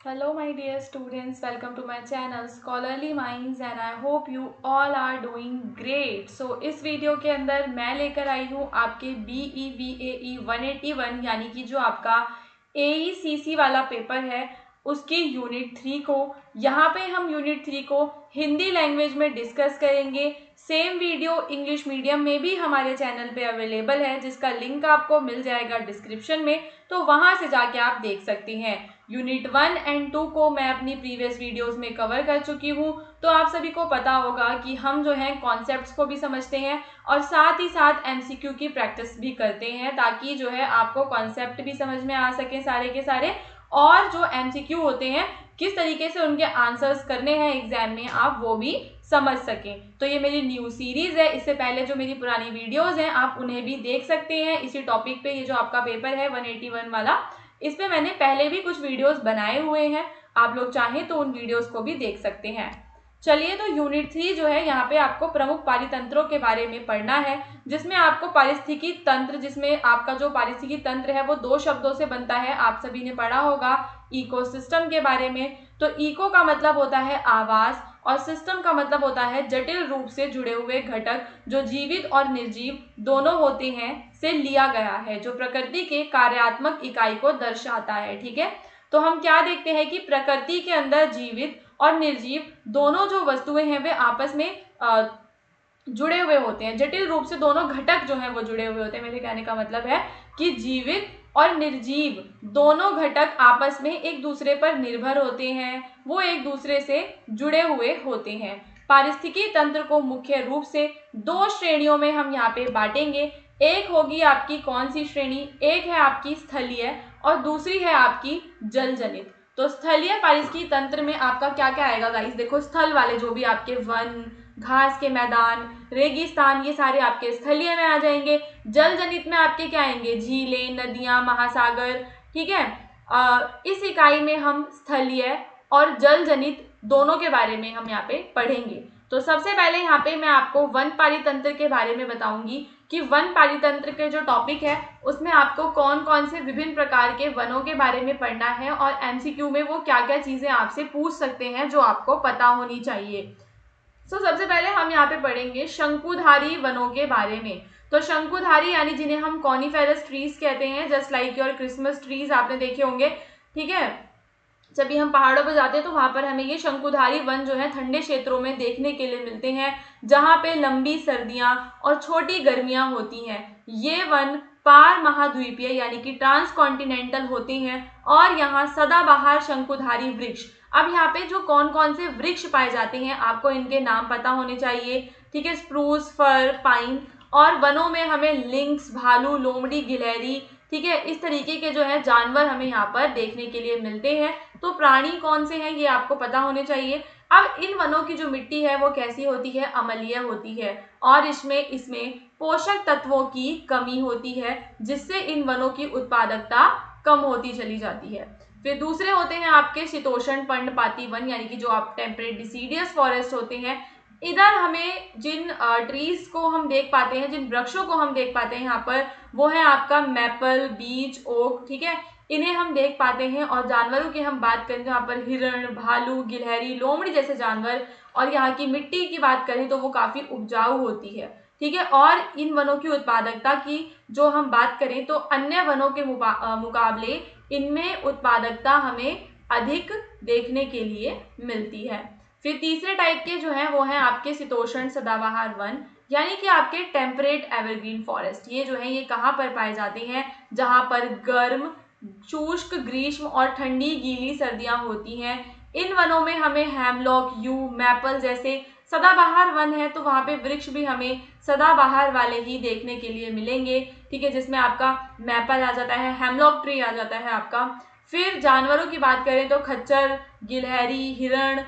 Hello my dear students, welcome to my channel Scholarly Minds and I hope you all are doing great. So इस video के अंदर मैं लेकर आई हूँ आपके BEVAE 181 यानी कि जो आपका AECC वाला पेपर है उसकी यूनिट 3 को। यहाँ पे हम यूनिट 3 को हिंदी लैंग्वेज में डिस्कस करेंगे। सेम वीडियो इंग्लिश मीडियम में भी हमारे चैनल पे अवेलेबल है जिसका लिंक आपको मिल जाएगा डिस्क्रिप्शन में, तो वहाँ से जाके आप देख सकते हैं। यूनिट 1 एंड 2 को मैं अपनी प्रीवियस वीडियोस में कवर कर चुकी हूँ, तो आप सभी को पता होगा कि हम जो है कॉन्सेप्ट्स को भी समझते हैं और साथ ही साथ एमसीक्यू की प्रैक्टिस भी करते हैं ताकि जो है आपको कॉन्सेप्ट भी समझ में आ सके सारे के सारे, और जो एमसीक्यू होते हैं किस तरीके से उनके आंसर्स करने हैं एग्जाम में आप वो भी समझ सकें। तो ये मेरी न्यू सीरीज है, इससे पहले जो मेरी पुरानी वीडियोस हैं आप उन्हें भी देख सकते हैं इसी टॉपिक पे। ये जो आपका पेपर है 181 वाला, इस पे मैंने पहले भी कुछ वीडियोस बनाए हुए हैं, आप लोग चाहें तो उन वीडियोस को भी देख सकते हैं। चलिए, तो यूनिट 3 जो है यहाँ पे आपको प्रमुख पारितंत्रों के बारे में पढ़ना है, जिसमें आपको पारिस्थितिकी तंत्र, जिसमें आपका जो पारिस्थितिकी तंत्र है वो 2 शब्दों से बनता है। आप सभी ने पढ़ा होगा इकोसिस्टम के बारे में। तो इको का मतलब होता है आवास और सिस्टम का मतलब होता है जटिल रूप से जुड़े हुए घटक जो जीवित और निर्जीव दोनों होते हैं से लिया गया है, जो प्रकृति के कार्यात्मक इकाई को दर्शाता है। ठीक है, तो हम क्या देखते हैं कि प्रकृति के अंदर जीवित और निर्जीव दोनों जो वस्तुएं हैं वे आपस में जुड़े हुए होते हैं। जटिल रूप से दोनों घटक जो हैं वो जुड़े हुए होते हैं। मेरे कहने का मतलब है कि जीवित और निर्जीव दोनों घटक आपस में एक दूसरे पर निर्भर होते हैं, वो एक दूसरे से जुड़े हुए होते हैं। पारिस्थितिकी तंत्र को मुख्य रूप से 2 श्रेणियों में हम यहाँ पे बांटेंगे। एक होगी आपकी कौन सी श्रेणी, एक है आपकी स्थलीय और दूसरी है आपकी जल जनित। तो स्थलीय पारिस्थितिकी तंत्र में आपका क्या क्या आएगा गाइस, देखो स्थल वाले जो भी आपके वन, घास के मैदान, रेगिस्तान, ये सारे आपके स्थलीय में आ जाएंगे। जल जनित में आपके क्या आएंगे, झीलें, नदियां, महासागर। ठीक है, इस इकाई में हम स्थलीय और जल जनित दोनों के बारे में हम यहाँ पे पढ़ेंगे। तो सबसे पहले यहाँ पे मैं आपको वन पारितंत्र के बारे में बताऊंगी कि वन पारितंत्र के जो टॉपिक है उसमें आपको कौन कौन से विभिन्न प्रकार के वनों के बारे में पढ़ना है और एमसीक्यू में वो क्या क्या चीजें आपसे पूछ सकते हैं जो आपको पता होनी चाहिए। सबसे पहले हम यहाँ पे पढ़ेंगे शंकुधारी वनों के बारे में। तो शंकुधारी यानी जिन्हें हम कॉनिफेरस ट्रीज कहते हैं, just like your Christmas trees आपने देखे होंगे। ठीक है, जब भी हम पहाड़ों पर जाते हैं तो वहां पर हमें ये शंकुधारी वन जो है ठंडे क्षेत्रों में देखने के लिए मिलते हैं, जहां पे लंबी सर्दियां और छोटी गर्मियां होती हैं। ये वन पार महाद्वीपीय यानी कि ट्रांसकॉन्टिनेंटल होते हैं और यहाँ सदाबहार शंकुधारी वृक्ष। अब यहाँ पे जो कौन कौन से वृक्ष पाए जाते हैं आपको इनके नाम पता होने चाहिए। ठीक है, स्प्रूस, फर, पाइन। और वनों में हमें लिंक्स, भालू, लोमड़ी, गिलहरी, ठीक है, इस तरीके के जो है जानवर हमें यहाँ पर देखने के लिए मिलते हैं। तो प्राणी कौन से हैं ये आपको पता होने चाहिए। अब इन वनों की जो मिट्टी है वो कैसी होती है, अम्लीय होती है और इसमें पोषक तत्वों की कमी होती है, जिससे इन वनों की उत्पादकता कम होती चली जाती है। फिर दूसरे होते हैं आपके शीतोष्ण पर्णपाती वन, यानी कि जो आप टेम्परेट डिसीडियस फॉरेस्ट होते हैं। इधर हमें जिन ट्रीज को हम देख पाते हैं, जिन वृक्षों को हम देख पाते हैं यहाँ पर, वो है आपका मैपल, बीच, ओक। ठीक है, इन्हें हम देख पाते हैं। और जानवरों की हम बात करें तो यहाँ पर हिरण, भालू, गिलहरी, लोमड़ी जैसे जानवर। और यहाँ की मिट्टी की बात करें तो वो काफी उपजाऊ होती है। ठीक है, और इन वनों की उत्पादकता की जो हम बात करें तो अन्य वनों के मुकाबले इनमें उत्पादकता हमें अधिक देखने के लिए मिलती है। फिर तीसरे टाइप के जो हैं वो हैं आपके शीतोष्ण सदाबहार वन, यानी कि आपके टेम्परेट एवरग्रीन फॉरेस्ट। ये जो है ये कहाँ पर पाए जाते हैं, जहाँ पर गर्म, शुष्क ग्रीष्म और ठंडी गीली सर्दियां होती हैं। इन वनों में हमें हैमलॉक, यू, मैपल जैसे सदाबहार वन है तो वहाँ पे वृक्ष भी हमें सदाबहार वाले ही देखने के लिए मिलेंगे। ठीक है, जिसमें आपका मैपल आ जाता है, हैमलॉक ट्री आ जाता है आपका। फिर जानवरों की बात करें तो खच्चर, गिलहरी, हिरण,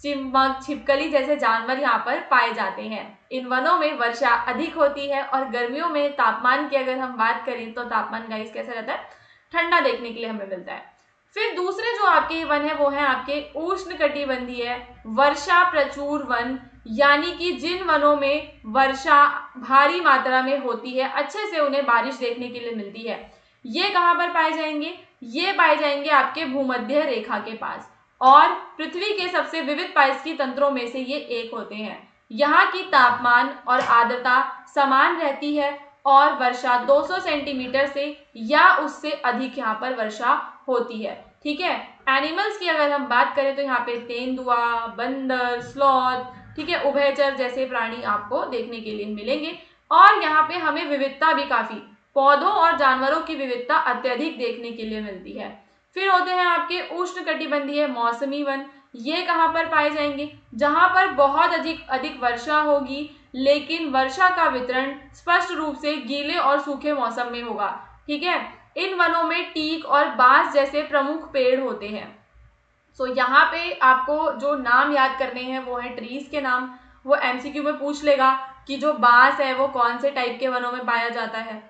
चिंबक, छिपकली जैसे जानवर यहाँ पर पाए जाते हैं। इन वनों में वर्षा अधिक होती है और गर्मियों में तापमान की अगर हम बात करें तो तापमान गाइस कैसा रहता है, ठंडा देखने के लिए हमें मिलता है। फिर दूसरे जो आपके वन है वो है आपके उष्णकटिबंधीय वर्षा प्रचुर वन, यानी कि जिन वनों में वर्षा भारी मात्रा में होती है, अच्छे से उन्हें बारिश देखने के लिए मिलती है। ये कहाँ पर पाए जाएंगे, ये पाए जाएंगे आपके भूमध्य रेखा के पास और पृथ्वी के सबसे विविध पारिस्थितिकी तंत्रों में से ये एक होते हैं। यहाँ की तापमान और आर्द्रता समान रहती है और वर्षा 200 सेंटीमीटर से या उससे अधिक यहाँ पर वर्षा होती है। ठीक है, एनिमल्स की अगर हम बात करें तो यहाँ पे तेंदुआ, बंदर, स्लॉथ, ठीक है, उभयचर जैसे प्राणी आपको देखने के लिए मिलेंगे और यहाँ पे हमें विविधता भी काफी, पौधों और जानवरों की विविधता अत्यधिक देखने के लिए मिलती है। फिर होते हैं आपके उष्णकटिबंधीय मौसमी वन। ये कहाँ पर पाए जाएंगे? जहां पर बहुत अधिक वर्षा होगी लेकिन वर्षा का वितरण स्पष्ट रूप से गीले और सूखे मौसम में होगा। ठीक है, इन वनों में टीक और बांस जैसे प्रमुख पेड़ होते हैं। सो यहाँ पे आपको जो नाम याद करने हैं वो है ट्रीज के नाम। वो एमसीक्यू में पूछ लेगा कि जो बांस है वो कौन से टाइप के वनों में पाया जाता है।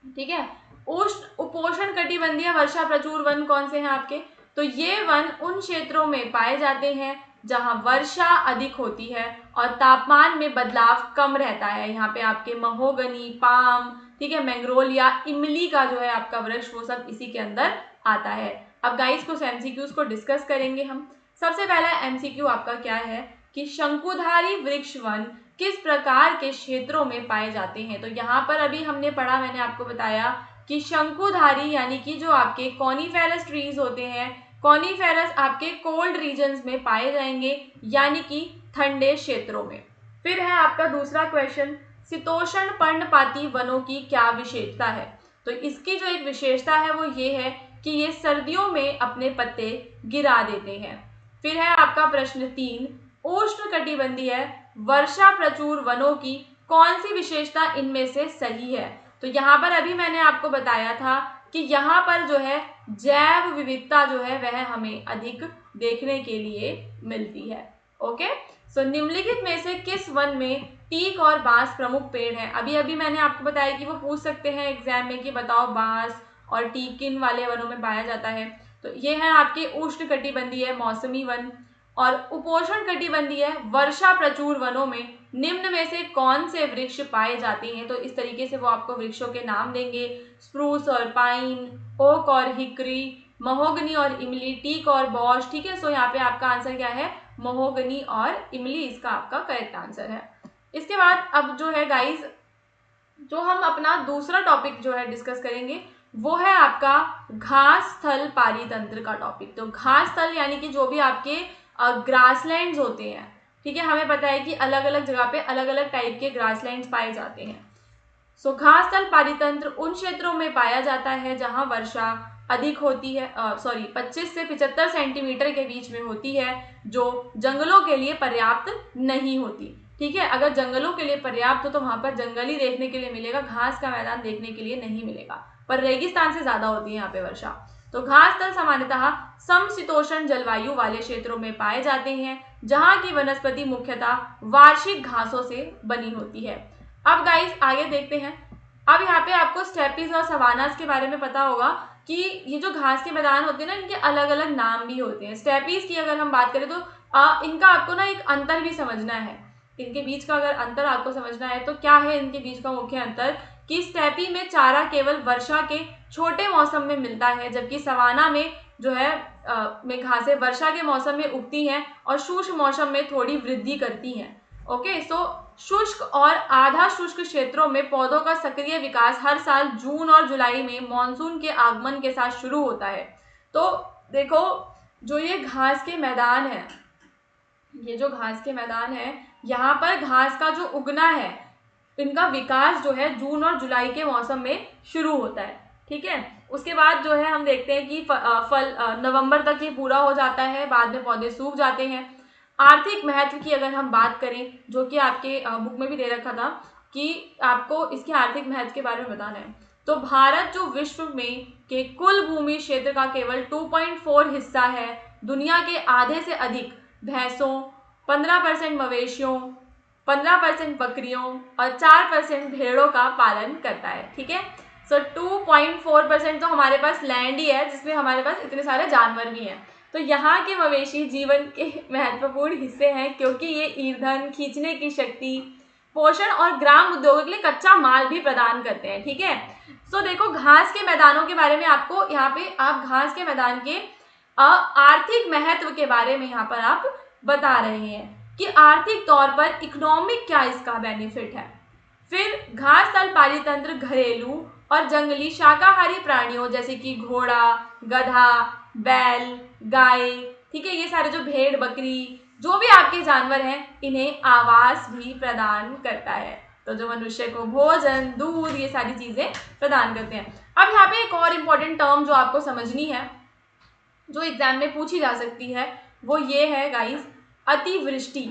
ठीक है, उष्ण उपोष्ण कटिबंधीय वर्षा प्रचुर वन कौन से हैं आपके? तो ये वन उन क्षेत्रों में पाए जाते हैं जहां वर्षा अधिक होती है और तापमान में बदलाव कम रहता है। यहाँ पे आपके महोगनी, पाम, ठीक है, मैंग्रोलिया, इमली का जो है आपका वृक्ष वो सब इसी के अंदर आता है। अब गाइस कुछ एमसीक्यूज को डिस्कस करेंगे हम। सबसे पहला एमसीक्यू आपका क्या है कि शंकुधारी वृक्ष वन किस प्रकार के क्षेत्रों में पाए जाते हैं? तो यहाँ पर अभी हमने पढ़ा, मैंने आपको बताया कि शंकुधारी यानी कि जो आपके कॉनिफेरस ट्रीज होते हैं, कॉनिफेरस आपके कोल्ड रीजन्स में पाए जाएंगे यानी कि ठंडे क्षेत्रों में। फिर है आपका दूसरा क्वेश्चन, शीतोष्ण पर्णपाती वनों की क्या विशेषता है? तो इसकी जो एक विशेषता है वो ये है कि ये सर्दियों में अपने पत्ते गिरा देते हैं। फिर है आपका प्रश्न 3, उष्णकटिबंधीय वर्षा प्रचुर वनों की कौन सी विशेषता इनमें से सही है? तो यहाँ पर अभी मैंने आपको बताया था कि यहाँ पर जो है जैव विविधता जो है वह हमें अधिक देखने के लिए मिलती है। ओके, सो निम्नलिखित में से किस वन में टीक और बांस प्रमुख पेड़ हैं? अभी मैंने आपको बताया कि वो पूछ सकते हैं एग्जाम में कि बताओ बांस और टीक किन वाले वनों में पाया जाता है। तो ये है आपके उष्णकटिबंधीय मौसमी वन। और उपोष्ण कटिबंधीय वर्षा प्रचुर वनों में निम्न में से कौन से वृक्ष पाए जाते हैं? तो इस तरीके से वो आपको वृक्षों के नाम देंगे, स्प्रूस और पाइन, ओक और हिकरी, महोगनी और इमली, टीक और बॉश। ठीक है, सो यहाँ पे आपका आंसर क्या है? महोगनी और इमली इसका आपका करेक्ट आंसर है। इसके बाद अब जो है गाइस, जो हम अपना दूसरा टॉपिक जो है डिस्कस करेंगे वो है आपका घास स्थल पारितंत्र का टॉपिक। तो घास स्थल यानी कि जो भी आपके ग्रासलैंड्स होते हैं। ठीक है, हमें पता है कि अलग अलग जगह पे अलग अलग टाइप के ग्रासलैंड्स पाए जाते हैं। सो घास स्थल पारितंत्र उन क्षेत्रों में पाया जाता है जहां वर्षा अधिक होती है, 25 से 75 सेंटीमीटर के बीच में होती है, जो जंगलों के लिए पर्याप्त नहीं होती। ठीक है, अगर जंगलों के लिए पर्याप्त हो तो वहां पर जंगल ही देखने के लिए मिलेगा, घास का मैदान देखने के लिए नहीं मिलेगा, पर रेगिस्तान से ज्यादा होती है यहाँ पे वर्षा। तो घास स्थल सामान्यतः समशीतोष्ण जलवायु वाले क्षेत्रों में पाए जाते हैं जहां की वनस्पति मुख्यतः वार्षिक घासों से बनी होती है। अब गाइस आगे देखते हैं। अब यहाँ पे आपको स्टेपीज और सवानास के बारे में पता होगा कि ये जो घास के मैदान होते हैं ना, इनके अलग अलग नाम भी होते हैं। स्टेपीज की अगर हम बात करें तो इनका आपको ना एक अंतर भी समझना है। इनके बीच का अगर अंतर आपको समझना है तो क्या है इनके बीच का मुख्य अंतर कि स्टेपी में चारा केवल वर्षा के छोटे मौसम में मिलता है, जबकि सवाना में जो है में घासें वर्षा के मौसम में उगती हैं और शुष्क मौसम में थोड़ी वृद्धि करती हैं। ओके, सो शुष्क और आधा शुष्क क्षेत्रों में पौधों का सक्रिय विकास हर साल जून और जुलाई में मानसून के आगमन के साथ शुरू होता है। तो देखो, जो ये घास के मैदान है, ये जो घास के मैदान है, यहाँ पर घास का जो उगना है, इनका विकास जो है जून और जुलाई के मौसम में शुरू होता है। ठीक है, उसके बाद जो है हम देखते हैं कि फल नवंबर तक ये पूरा हो जाता है, बाद में पौधे सूख जाते हैं। आर्थिक महत्व की अगर हम बात करें, जो कि आपके बुक में भी दे रखा था कि आपको इसके आर्थिक महत्व के बारे में बताना है, तो भारत जो विश्व में के कुल भूमि क्षेत्र का केवल 2.4 हिस्सा है, दुनिया के आधे से अधिक भैंसों, 15% मवेशियों, 15% बकरियों और 4% भेड़ों का पालन करता है। ठीक है, सो 2.4% तो हमारे पास लैंड ही है जिसमें हमारे पास इतने सारे जानवर भी हैं। तो यहाँ के मवेशी जीवन के महत्वपूर्ण हिस्से हैं क्योंकि ये ईंधन, खींचने की शक्ति, पोषण और ग्राम उद्योगों के लिए कच्चा माल भी प्रदान करते हैं। ठीक है, सो देखो, घास के मैदानों के बारे में आपको यहाँ पे आप घास के मैदान के आर्थिक महत्व के बारे में यहाँ पर आप बता रहे हैं कि आर्थिक तौर पर इकोनॉमिक क्या इसका बेनिफिट है। फिर घास तल पालितंत्र घरेलू और जंगली शाकाहारी प्राणियों जैसे कि घोड़ा, गधा, बैल, गाय, ठीक है, ये सारे जो भेड़, बकरी, जो भी आपके जानवर हैं, इन्हें आवास भी प्रदान करता है। तो जो मनुष्य को भोजन, दूध, ये सारी चीजें प्रदान करते हैं। अब यहाँ पे एक और इम्पोर्टेंट टर्म जो आपको समझनी है, जो एग्जाम में पूछी जा सकती है, वो ये है गाइस, अतिवृष्टि।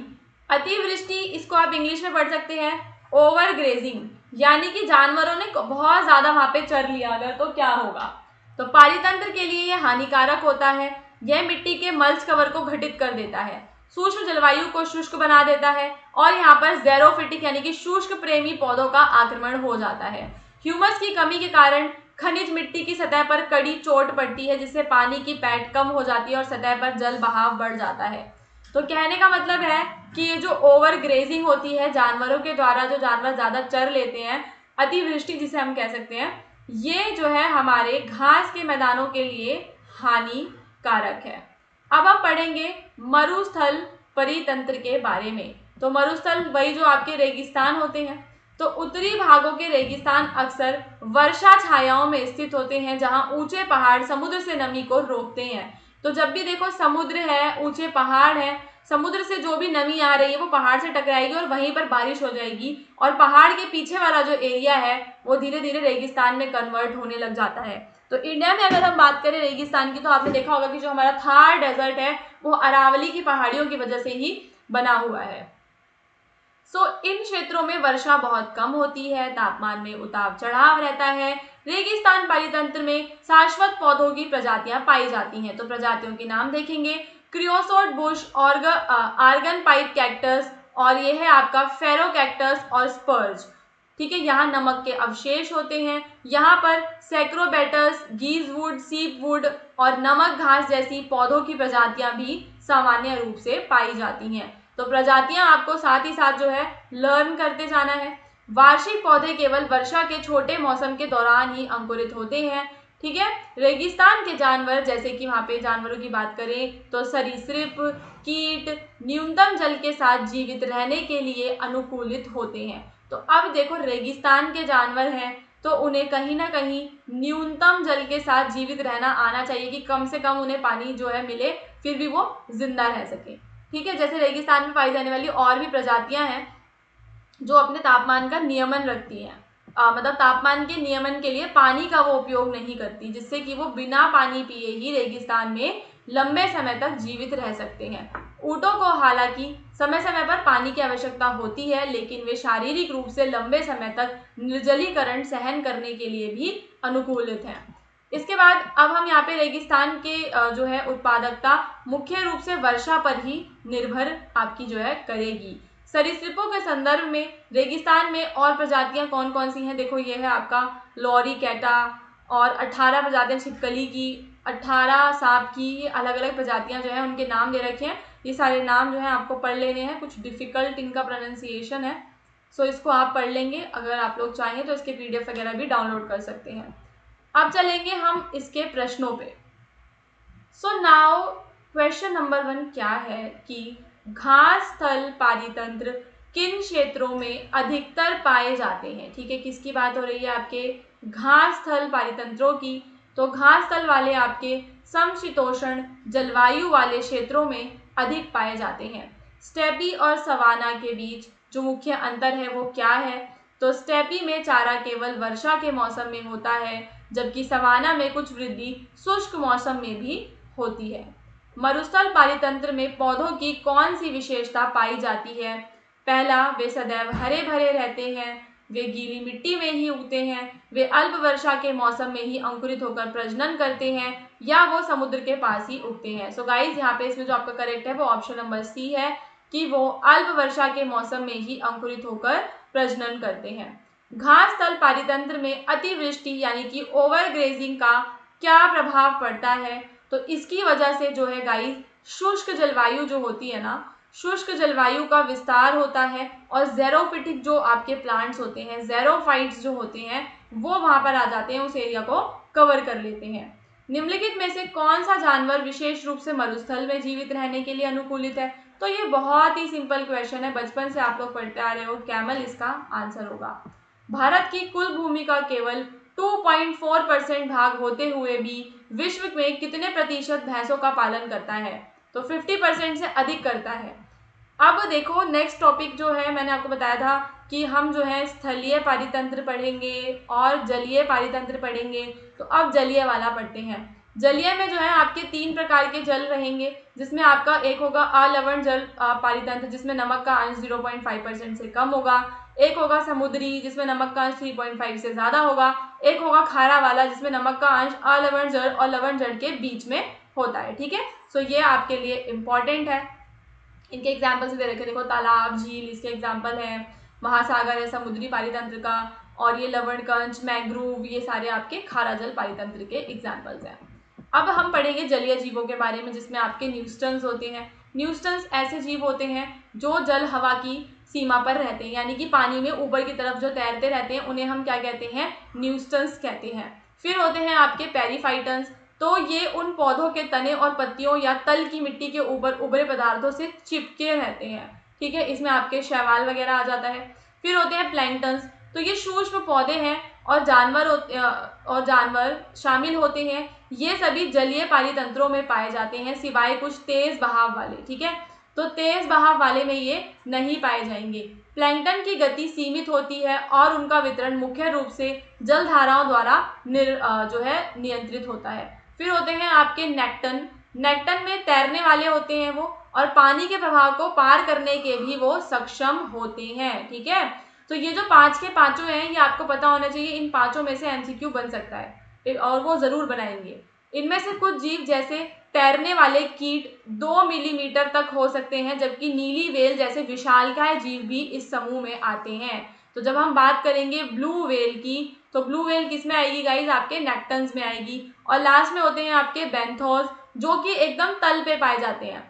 अतिवृष्टि, इसको आप इंग्लिश में पढ़ सकते हैं ओवर ग्रेजिंग, यानी कि जानवरों ने बहुत ज्यादा वहां पे चर लिया अगर, तो क्या होगा। तो पालितंत्र के लिए यह हानिकारक होता है। यह मिट्टी के मल्च कवर को घटित कर देता है, सूक्ष्म जलवायु को शुष्क बना देता है और यहाँ पर ज़ेरोफिटिक यानी कि शुष्क प्रेमी पौधों का आक्रमण हो जाता है। ह्यूमस की कमी के कारण खनिज मिट्टी की सतह पर कड़ी चोट पड़ती है, जिससे पानी की पैठ कम हो जाती है और सतह पर जल बहाव बढ़ जाता है। तो कहने का मतलब है कि ये जो ओवर ग्रेजिंग होती है जानवरों के द्वारा, जो जानवर ज्यादा चर लेते हैं, अतिवृष्टि जिसे हम कह सकते हैं, ये जो है हमारे घास के मैदानों के लिए हानिकारक है। अब हम पढ़ेंगे मरुस्थल परितंत्र के बारे में। तो मरुस्थल वही जो आपके रेगिस्तान होते हैं। तो उत्तरी भागों के रेगिस्तान अक्सर वर्षा छायाओं में स्थित होते हैं, जहां ऊंचे पहाड़ समुद्र से नमी को रोकते हैं। तो जब भी देखो समुद्र है, ऊंचे पहाड़ है, समुद्र से जो भी नमी आ रही है वो पहाड़ से टकराएगी और वहीं पर बारिश हो जाएगी, और पहाड़ के पीछे वाला जो एरिया है वो धीरे धीरे रेगिस्तान में कन्वर्ट होने लग जाता है। तो इंडिया में अगर हम बात करें रेगिस्तान की, तो आपने देखा होगा कि जो हमारा थार डेजर्ट है वो अरावली की पहाड़ियों की वजह से ही बना हुआ है। इन क्षेत्रों में वर्षा बहुत कम होती है, तापमान में उतार चढ़ाव रहता है। रेगिस्तान पालितंत्र में शाश्वत पौधों की प्रजातियां पाई जाती हैं। तो प्रजातियों के नाम देखेंगे, क्रियोसोट बुश, आर्गन पाइप कैक्टस, और ये है आपका फेरो कैक्टस और स्पर्ज। ठीक है, यहाँ नमक के अवशेष होते हैं। यहाँ पर सैक्रोबैटस, गीजवुड, सीपवुड और नमक घास जैसी पौधों की प्रजातियां भी सामान्य रूप से पाई जाती हैं। तो प्रजातियां आपको साथ ही साथ जो है लर्न करते जाना है। वार्षिक पौधे केवल वर्षा के छोटे मौसम के दौरान ही अंकुरित होते हैं। ठीक है, रेगिस्तान के जानवर, जैसे कि वहां पे जानवरों की बात करें तो सरीसृप, कीट न्यूनतम जल के साथ जीवित रहने के लिए अनुकूलित होते हैं। तो अब देखो, रेगिस्तान के जानवर हैं तो उन्हें कहीं ना कहीं न्यूनतम जल के साथ जीवित रहना आना चाहिए, कि कम से कम उन्हें पानी जो है मिले, फिर भी वो जिंदा रह सके। ठीक है, जैसे रेगिस्तान में पाई जाने वाली और भी प्रजातियां हैं जो अपने तापमान का नियमन रखती हैं, मतलब तापमान के नियमन के लिए पानी का वो उपयोग नहीं करती, जिससे कि वो बिना पानी पिए ही रेगिस्तान में लंबे समय तक जीवित रह सकते हैं। ऊंटों को हालांकि समय समय पर पानी की आवश्यकता होती है, लेकिन वे शारीरिक रूप से लंबे समय तक निर्जलीकरण सहन करने के लिए भी अनुकूलित हैं। इसके बाद अब हम यहाँ पे रेगिस्तान के जो है उत्पादकता मुख्य रूप से वर्षा पर ही निर्भर आपकी जो है करेगी। सरीसृपों के संदर्भ में रेगिस्तान में और प्रजातियां कौन कौन सी हैं, देखो ये है आपका लॉरिकेटा, और 18 प्रजातियां छिपकली की, 18 सांप की, अलग अलग प्रजातियां जो है उनके नाम दे रखे हैं। ये सारे नाम जो है आपको पढ़ लेने हैं, कुछ डिफिकल्ट इनका प्रोनाउंसिएशन है, सो इसको आप पढ़ लेंगे। अगर आप लोग चाहें तो इसके PDF वगैरह भी डाउनलोड कर सकते हैं। अब चलेंगे हम इसके प्रश्नों पे। सो नाउ क्वेश्चन नंबर 1 क्या है कि घास थल पारितंत्र किन क्षेत्रों में अधिकतर पाए जाते हैं। ठीक है, किसकी बात हो रही है, आपके घास थल पारितंत्रों की। तो घास थल वाले आपके समशीतोष्ण जलवायु वाले क्षेत्रों में अधिक पाए जाते हैं। स्टेपी और सवाना के बीच जो मुख्य अंतर है वो क्या है, तो स्टेपी में चारा केवल वर्षा के मौसम में होता है, जबकि सवाना में कुछ वृद्धि शुष्क मौसम में भी होती है। मरुस्थल पारितंत्र में पौधों की कौन सी विशेषता पाई जाती है? पहला, वे सदैव हरे भरे रहते हैं, वे गीली मिट्टी में ही उगते हैं, वे अल्प वर्षा के मौसम में ही अंकुरित होकर प्रजनन करते हैं, या वो समुद्र के पास ही उगते हैं। सो गाइस, यहाँ पे इसमें जो आपका करेक्ट है वो ऑप्शन नंबर सी है, कि वो अल्प वर्षा के मौसम में ही अंकुरित होकर प्रजनन करते हैं। घास तल पारितंत्र में अतिवृष्टि यानी कि ओवरग्रेजिंग का क्या प्रभाव पड़ता है? तो इसकी वजह से जो है गाइस, शुष्क जलवायु जो होती है ना, शुष्क जलवायु का विस्तार होता है, और ज़ेरोफिटिक जो आपके प्लांट्स होते हैं, ज़ेरोफाइट्स जो होते हैं, वो वहां पर आ जाते हैं, उस एरिया को कवर कर लेते हैं। निम्नलिखित में से कौन सा जानवर विशेष रूप से मरुस्थल में जीवित रहने के लिए अनुकूलित है? तो ये बहुत ही सिंपल क्वेश्चन है, बचपन से आप लोग पढ़ते आ रहे हो, कैमल इसका आंसर होगा। भारत की कुल भूमि का केवल 2.4% भाग होते हुए भी विश्व में कितने प्रतिशत भैंसों का पालन करता है? तो 50% से अधिक करता है। अब देखो नेक्स्ट टॉपिक जो है, मैंने आपको बताया था कि हम जो है स्थलीय पारितंत्र पढ़ेंगे और जलीय पारितंत्र पढ़ेंगे। तो अब जलीय वाला पढ़ते हैं। जलीय में जो है आपके 3 प्रकार के जल रहेंगे, जिसमें आपका एक होगा अलवण जल पारितंत्र, जिसमें नमक का अंश 0.5% से कम होगा। एक होगा समुद्री, जिसमें नमक का अंश 3.5 से ज्यादा होगा। एक होगा खारा वाला, जिसमें नमक का अंश अलवण जल और लवण जल के बीच में होता है। ठीक है, सो ये आपके लिए इंपॉर्टेंट है। इनके एग्जाम्पल्स दे रखे, देखो तालाब, झील इसके एग्जाम्पल है, महासागर है समुद्री पारितंत्र का, और ये लवणकंच, मैंग्रोव, ये सारे आपके खारा जल पारितंत्र के एग्जाम्पल्स हैं। अब हम पढ़ेंगे जलीय जीवों के बारे में, जिसमें आपके न्यूस्टन्स होते हैं। न्यूस्टन्स ऐसे जीव होते हैं जो जल हवा की सीमा पर रहते हैं, यानी कि पानी में ऊपर की तरफ जो तैरते रहते हैं, उन्हें हम क्या कहते हैं? न्यूस्टन्स कहते हैं। फिर होते हैं आपके पेरीफाइटन्स, तो ये उन पौधों के तने और पत्तियों या तल की मिट्टी के ऊपर उभरे पदार्थों से चिपके रहते हैं। ठीक है, इसमें आपके शैवाल वगैरह आ जाता है। फिर होते हैं प्लैंक्टन्स, तो ये सूक्ष्म पौधे हैं और जानवर शामिल होते हैं। ये सभी जलीय पारितंत्रों में पाए जाते हैं, सिवाय कुछ तेज बहाव वाले। ठीक है, तो तेज बहाव वाले में ये नहीं पाए जाएंगे। प्लैंक्टन की गति सीमित होती है और उनका वितरण मुख्य रूप से जलधाराओं द्वारा जो है नियंत्रित होता है। फिर होते हैं आपके नेक्टन। नेक्टन में तैरने वाले होते हैं वो, और पानी के प्रभाव को पार करने के भी वो सक्षम होते हैं। ठीक है, तो ये जो 5 के पांचों हैं, ये आपको पता होना चाहिए। इन पांचों में से एमसीक्यू बन सकता है और वो जरूर बनाएंगे। इनमें से कुछ जीव जैसे तैरने वाले कीट 2 मिलीमीटर तक हो सकते हैं, जबकि नीली वेल जैसे विशालकाय जीव भी इस समूह में आते हैं। तो जब हम बात करेंगे ब्लू वेल की, तो ब्लू वेल किस में आएगी गाइज? आपके नेक्टन्स में आएगी। और लास्ट में होते हैं आपके बेंथोस, जो कि एकदम तल पे पाए जाते हैं।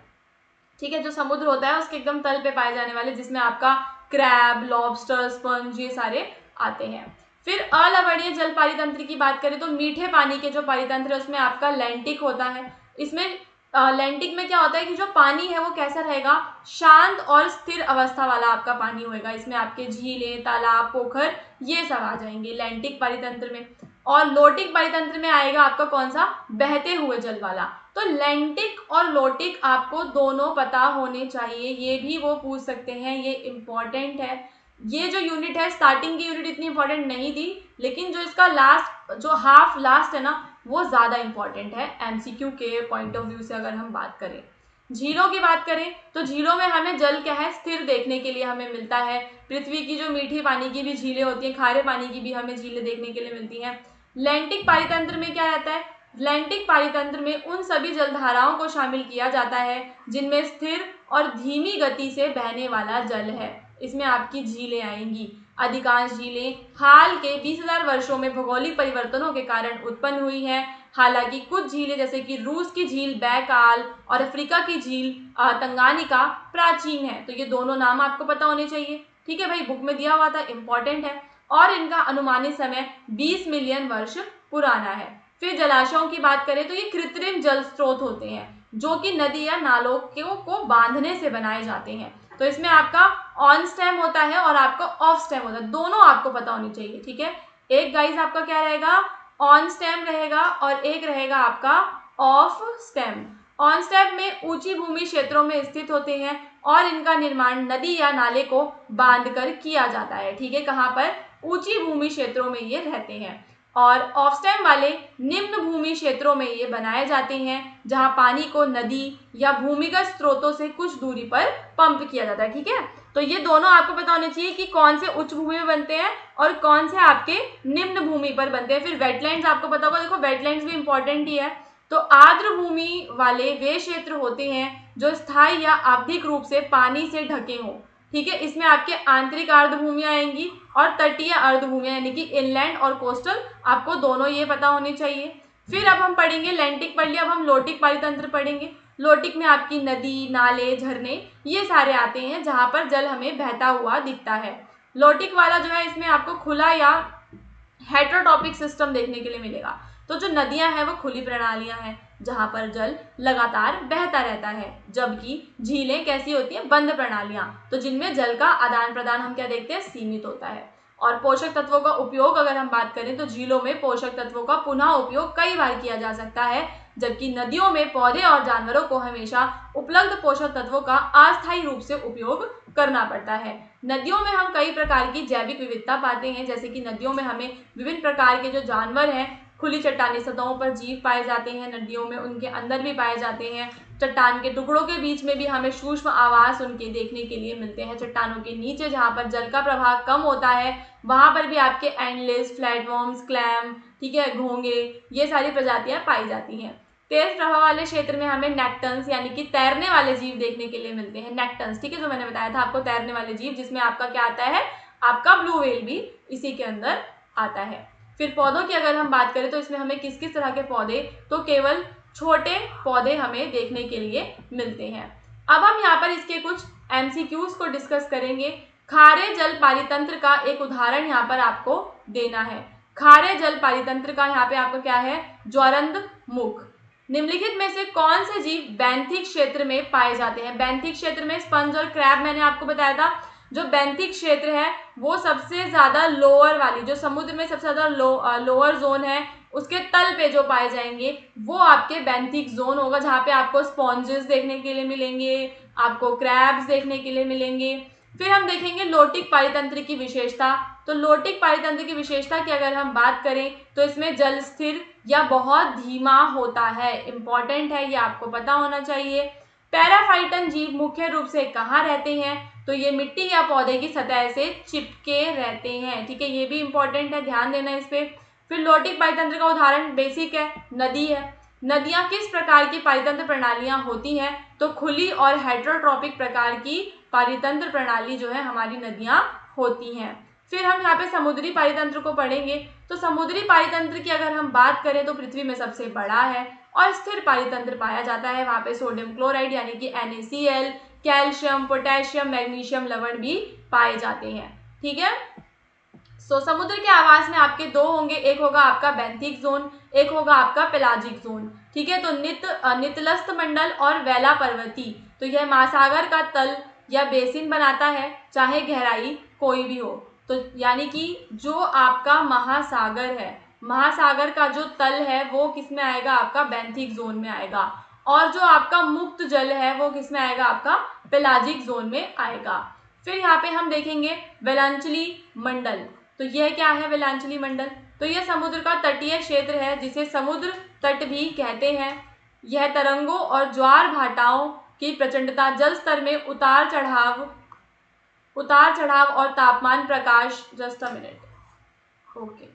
ठीक है, जो समुद्र होता है उसके एकदम तल पे पाए जाने वाले, जिसमें आपका क्रैब, लॉबस्टर, स्पंज, ये सारे आते हैं। फिर अलवणीय जल पारितंत्र की बात करें तो मीठे पानी के जो पारितंत्र है उसमें आपका लैंटिक होता है। इसमें लैंटिक में क्या होता है कि जो पानी है वो कैसा रहेगा? शांत और स्थिर अवस्था वाला आपका पानी होगा। इसमें आपके झीलें, तालाब, पोखर ये सब आ जाएंगे लैंटिक पारितंत्र में। और लोटिक पारितंत्र में आएगा आपका कौन सा? बहते हुए जल वाला। तो लैंटिक और लोटिक आपको दोनों पता होने चाहिए, ये भी वो पूछ सकते हैं, ये इंपॉर्टेंट है। ये जो यूनिट है, स्टार्टिंग की यूनिट इतनी इंपॉर्टेंट नहीं थी, लेकिन जो इसका लास्ट, जो हाफ लास्ट है ना, वो ज्यादा इंपॉर्टेंट है एमसीक्यू के पॉइंट ऑफ व्यू से। अगर हम बात करें झीलों की बात करें, तो झीलों में हमें जल क्या है? स्थिर देखने के लिए हमें मिलता है। पृथ्वी की जो मीठी पानी की भी झीलें होती हैं, खारे पानी की भी हमें झीलें देखने के लिए मिलती हैं। लैंटिक पारितंत्र में क्या रहता है? लैंटिक पारितंत्र में उन सभी जलधाराओं को शामिल किया जाता है जिनमें स्थिर और धीमी गति से बहने वाला जल है। इसमें आपकी झीलें आएंगी। अधिकांश झीलें हाल के 20,000 वर्षों में भौगोलिक परिवर्तनों के कारण उत्पन्न हुई हैं। हालांकि कुछ झीलें जैसे कि रूस की झील बैकाल और अफ्रीका की झील तंगानिका प्राचीन है। तो ये दोनों नाम आपको पता होने चाहिए। ठीक है भाई, बुक में दिया हुआ था, इंपॉर्टेंट है। और इनका अनुमानित समय 20 मिलियन वर्ष पुराना है। फिर जलाशयों की बात करें तो ये कृत्रिम जल स्रोत होते हैं, जो कि नदी या नालों को बांधने से बनाए जाते हैं। तो इसमें आपका ऑन स्टेम होता है और आपका ऑफ स्टेम होता है, दोनों आपको पता होनी चाहिए। ठीक है, एक गाइस आपका क्या रहेगा? ऑन स्टेम रहेगा और एक रहेगा आपका ऑफ स्टेम। ऑन स्टेम में ऊंची भूमि क्षेत्रों में स्थित होते हैं और इनका निर्माण नदी या नाले को बांधकर किया जाता है। ठीक है, कहाँ पर? ऊंची भूमि क्षेत्रों में ये रहते हैं। और ऑफ स्टेम वाले निम्न भूमि क्षेत्रों में ये बनाए जाते हैं, जहां पानी को नदी या भूमिगत स्रोतों से कुछ दूरी पर पंप किया जाता है। ठीक है, तो ये दोनों आपको पता होने चाहिए कि कौन से उच्च भूमि में बनते हैं और कौन से आपके निम्न भूमि पर बनते हैं। फिर वेटलैंड्स आपको पता होगा, देखो वेटलैंड्स भी इंपॉर्टेंट ही है। तो आर्द्र भूमि वाले वे क्षेत्र होते हैं जो स्थायी या आवधिक रूप से पानी से ढके हों। ठीक है, इसमें आपके आंतरिक अर्ध भूमियां आएंगी और तटीय अर्ध भूमियां, यानी कि इनलैंड और कोस्टल, आपको दोनों ये पता होने चाहिए। फिर अब हम पढ़ेंगे, लैंटिक पढ़ लिया, अब हम लोटिक पारितंत्र पढ़ेंगे। लोटिक में आपकी नदी, नाले, झरने ये सारे आते हैं जहां पर जल हमें बहता हुआ दिखता है। लोटिक वाला जो है, इसमें आपको खुला या हेट्रोट्रॉपिक सिस्टम देखने के लिए मिलेगा। तो जो नदियां हैं वो खुली प्रणालियां हैं जहां पर जल लगातार बहता रहता है, जबकि झीलें कैसी होती हैं, बंद प्रणालियां, तो जिनमें जल का आदान प्रदान हम क्या देखते हैं, सीमित होता है। और पोषक तत्वों का उपयोग अगर हम बात करें तो झीलों में पोषक तत्वों का पुनः उपयोग कई बार किया जा सकता है, जबकि नदियों में पौधे और जानवरों को हमेशा उपलब्ध पोषक तत्वों का अस्थायी रूप से उपयोग करना पड़ता है। नदियों में हम कई प्रकार की जैविक विविधता पाते हैं, जैसे कि नदियों में हमें विभिन्न प्रकार के जो जानवर हैं, खुली चट्टानी सतहों पर जीव पाए जाते हैं, नदियों में उनके अंदर भी पाए जाते हैं, चट्टान के टुकड़ों के बीच में भी हमें सूक्ष्म आवास उनके देखने के लिए मिलते हैं, चट्टानों के नीचे जहाँ पर जल का प्रवाह कम होता है वहां पर भी आपके एंडलेस, फ्लैटवर्म्स, क्लैम, ठीक है, घोंगे, ये सारी प्रजातियां पाई जाती हैं। तेज प्रवाह वाले क्षेत्र में हमें नेक्टन्स यानी कि तैरने वाले जीव देखने के लिए मिलते हैं, नेक्टन्स, ठीक है, जो मैंने बताया था आपको, तैरने वाले जीव, जिसमें आपका क्या आता है, आपका ब्लू व्हेल भी इसी के अंदर आता है। फिर पौधों की अगर हम बात करें तो इसमें हमें किस किस तरह के पौधे, तो केवल छोटे पौधे हमें देखने के लिए मिलते हैं। अब हम यहाँ पर इसके कुछ एमसीक्यूज को डिस्कस करेंगे। खारे जल पारितंत्र का एक उदाहरण यहाँ पर आपको देना है। खारे जल पारितंत्र का यहाँ पे आपका क्या है, ज्वरंद मुख। निम्नलिखित में से कौन से जीव बेंथिक क्षेत्र में पाए जाते हैं? बेंथिक क्षेत्र में स्पंज और क्रैब मैंने आपको बताया था। जो बेंथिक क्षेत्र है वो सबसे ज्यादा लोअर वाली, जो समुद्र में सबसे ज्यादा लोअर जोन है, उसके तल पे जो पाए जाएंगे वो आपके बेंथिक जोन होगा, जहाँ पे आपको स्पॉन्जेस देखने के लिए मिलेंगे, आपको क्रैब्स देखने के लिए मिलेंगे। फिर हम देखेंगे लोटिक पारितंत्र की विशेषता। तो लोटिक पारितंत्र की विशेषता की अगर हम बात करें तो इसमें जल स्थिर या बहुत धीमा होता है, इंपॉर्टेंट है, ये आपको पता होना चाहिए। पैराफाइटन जीव मुख्य रूप से कहाँ रहते हैं? तो ये मिट्टी या पौधे की सतह से चिपके रहते हैं, ठीक है, ये भी इंपॉर्टेंट है, ध्यान देना इस पे। फिर लोटिक पारितंत्र का उदाहरण बेसिक है, नदी है। नदियां किस प्रकार की पारितंत्र प्रणालियां होती हैं? तो खुली और हेट्रोट्रॉपिक प्रकार की पारितंत्र प्रणाली जो है हमारी नदियां होती हैं। फिर हम यहाँ पे समुद्री पारितंत्र को पढ़ेंगे। तो समुद्री पारितंत्र की अगर हम बात करें तो पृथ्वी में सबसे बड़ा है और स्थिर पारितंत्र पाया जाता है। वहाँ पे सोडियम क्लोराइड यानी कि NaCl, कैल्शियम, पोटेशियम, मैग्नीशियम लवण भी पाए जाते हैं, ठीक है। समुद्र के आवास में आपके दो होंगे, एक होगा आपका बेंथिक जोन, एक होगा आपका पेलाजिक जोन, ठीक है। तो नितलस्थ मंडल और वेला पर्वती, तो यह महासागर का तल या बेसिन बनाता है, चाहे गहराई कोई भी हो। तो यानी कि जो आपका महासागर है, महासागर का जो तल है वो किस में आएगा, आपका बेंथिक जोन में आएगा, और जो आपका मुक्त जल है वो किस में आएगा, आपका पेलाजिक जोन में आएगा। फिर यहाँ पे हम देखेंगे वेलांचली मंडल। तो यह क्या है वेलांचली मंडल? तो यह समुद्र का तटीय क्षेत्र है जिसे समुद्र तट भी कहते हैं। यह तरंगों और ज्वार भाटाओं की प्रचंडता, जल स्तर में उतार चढ़ाव और तापमान, प्रकाश, जस्ट अ मिनट, ओके।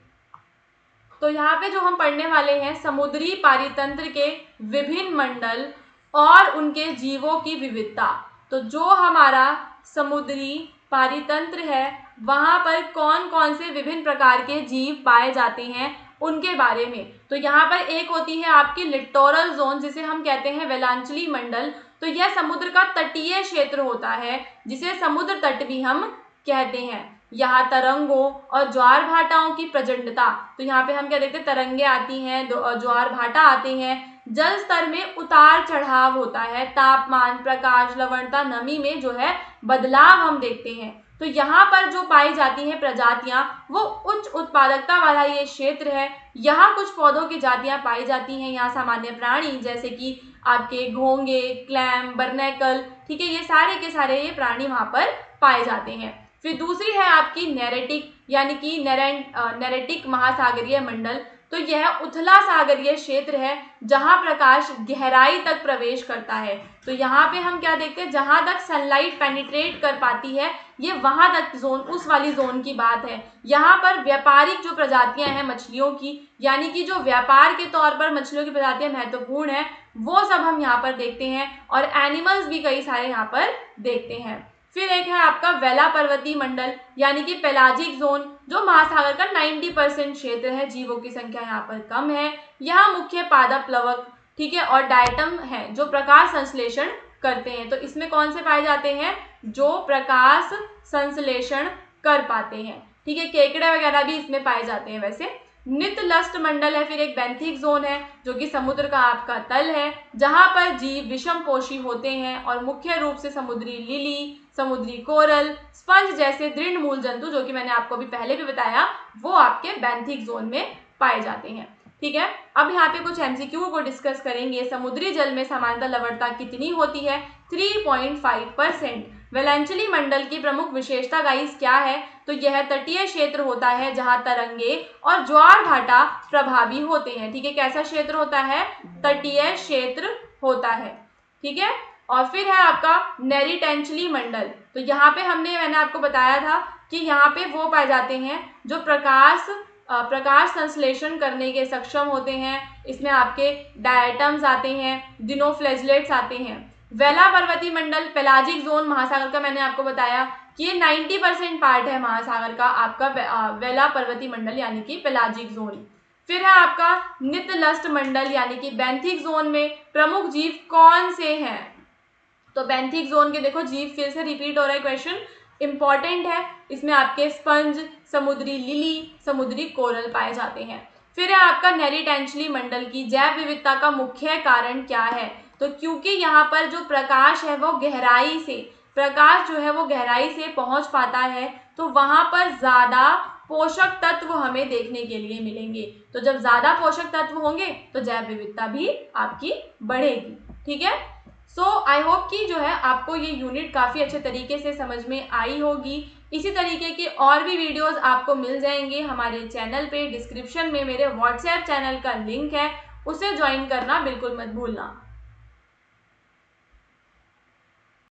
तो यहाँ पे जो हम पढ़ने वाले हैं समुद्री पारितंत्र के विभिन्न मंडल और उनके जीवों की विविधता। तो जो हमारा समुद्री पारितंत्र है वहां पर कौन कौन से विभिन्न प्रकार के जीव पाए जाते हैं उनके बारे में। तो यहाँ पर एक होती है आपकी लिटोरल जोन जिसे हम कहते हैं वेलांचली मंडल। तो यह समुद्र का तटीय क्षेत्र होता है जिसे समुद्र तट भी हम कहते हैं। यहाँ तरंगों और ज्वार भाटाओं की प्रचंडता, तो यहाँ पे हम क्या देखते हैं, तरंगे आती हैं, ज्वार भाटा आते हैं, जल स्तर में उतार चढ़ाव होता है, तापमान, प्रकाश, लवणता, नमी में जो है बदलाव हम देखते हैं। तो यहाँ पर जो पाई जाती हैं प्रजातियां वो उच्च उत्पादकता वाला ये क्षेत्र है। यहाँ कुछ पौधों की जातियां पाई जाती हैं, यहाँ सामान्य प्राणी जैसे कि आपके घोंगे, क्लैम, बर्नैकल, ठीक है, ये सारे के सारे ये प्राणी वहां पर पाए जाते हैं। फिर दूसरी है आपकी नेरेटिक यानी कि नेरेटिक महासागरीय मंडल। तो यह उथला सागरीय क्षेत्र है जहां प्रकाश गहराई तक प्रवेश करता है। तो यहाँ पे हम क्या देखते हैं, जहां तक सनलाइट पेनिट्रेट कर पाती है ये वहां तक जोन, उस वाली जोन की बात है। यहाँ पर व्यापारिक जो प्रजातियां हैं मछलियों की, यानी कि जो व्यापार के तौर पर मछलियों की प्रजातियां महत्वपूर्ण है वो सब हम यहाँ पर देखते हैं, और एनिमल्स भी कई सारे यहाँ पर देखते हैं। फिर एक है आपका वेला पर्वतीय मंडल यानी कि पेलाजिक जोन, जो महासागर का 90% क्षेत्र है, जीवों की संख्या यहाँ पर कम है। यहाँ मुख्य पादप प्लवक, ठीक है, और डायटम है जो प्रकाश संश्लेषण करते हैं। तो इसमें कौन से पाए जाते हैं, जो प्रकाश संश्लेषण कर पाते हैं। ठीक है, केकड़े वगैरह भी इसमें पाए जाते हैं। वैसे नितलस्ट मंडल है, फिर एक बेंथिक जोन है जो कि समुद्र का आपका तल है, जहां पर जीव विषमपोषी होते हैं और मुख्य रूप से समुद्री लिली, समुद्री कोरल, स्पंज जैसे दृढ़ मूल जंतु, जो कि मैंने आपको भी पहले भी बताया, वो आपके बेंथिक जोन में पाए जाते हैं। ठीक है, अब यहाँ पे कुछ एमसीक्यू को डिस्कस करेंगे। समुद्री जल में सामान्यतः लवणता कितनी होती है? 3.5%। वेलांचली मंडल की प्रमुख विशेषता गाइस क्या है? तो यह तटीय क्षेत्र होता है जहां तरंगे और ज्वार भाटा प्रभावी होते हैं। ठीक है, कैसा क्षेत्र होता है? तटीय क्षेत्र होता है। ठीक है, और फिर है आपका नेरिटेंचली मंडल। तो यहाँ पे मैंने आपको बताया था कि यहाँ पे वो पाए जाते हैं जो प्रकाश संश्लेषण करने के सक्षम होते हैं। इसमें आपके डायटम्स आते हैं, दिनोफ्लैजिलेट्स आते हैं। वेला पर्वतीय मंडल पेलाजिक जोन महासागर का मैंने आपको बताया कि ये 90% पार्ट है महासागर का आपका वेला पर्वतीय मंडल यानी कि पेलाजिक जोन। फिर है आपका नितलस्ट मंडल यानी कि बेंथिक जोन में प्रमुख जीव कौन से हैं? तो बेंथिक जोन के देखो जीव फिर से रिपीट हो रहा है क्वेश्चन, इंपॉर्टेंट है। इसमें आपके स्पंज, समुद्री लिली, समुद्री कोरल पाए जाते हैं। फिर है आपका नेरिटेंचली मंडल की जैव विविधता का मुख्य कारण क्या है? तो क्योंकि यहाँ पर जो प्रकाश है वो गहराई से पहुंच पाता है, तो वहां पर ज्यादा पोषक तत्व हमें देखने के लिए मिलेंगे। तो जब ज्यादा पोषक तत्व होंगे तो जैव विविधता भी आपकी बढ़ेगी। ठीक है, सो आई होप कि जो है आपको ये यूनिट काफ़ी अच्छे तरीके से समझ में आई होगी। इसी तरीके के और भी वीडियोस आपको मिल जाएंगे हमारे चैनल पे। डिस्क्रिप्शन में मेरे व्हाट्सएप चैनल का लिंक है, उसे ज्वाइन करना बिल्कुल मत भूलना।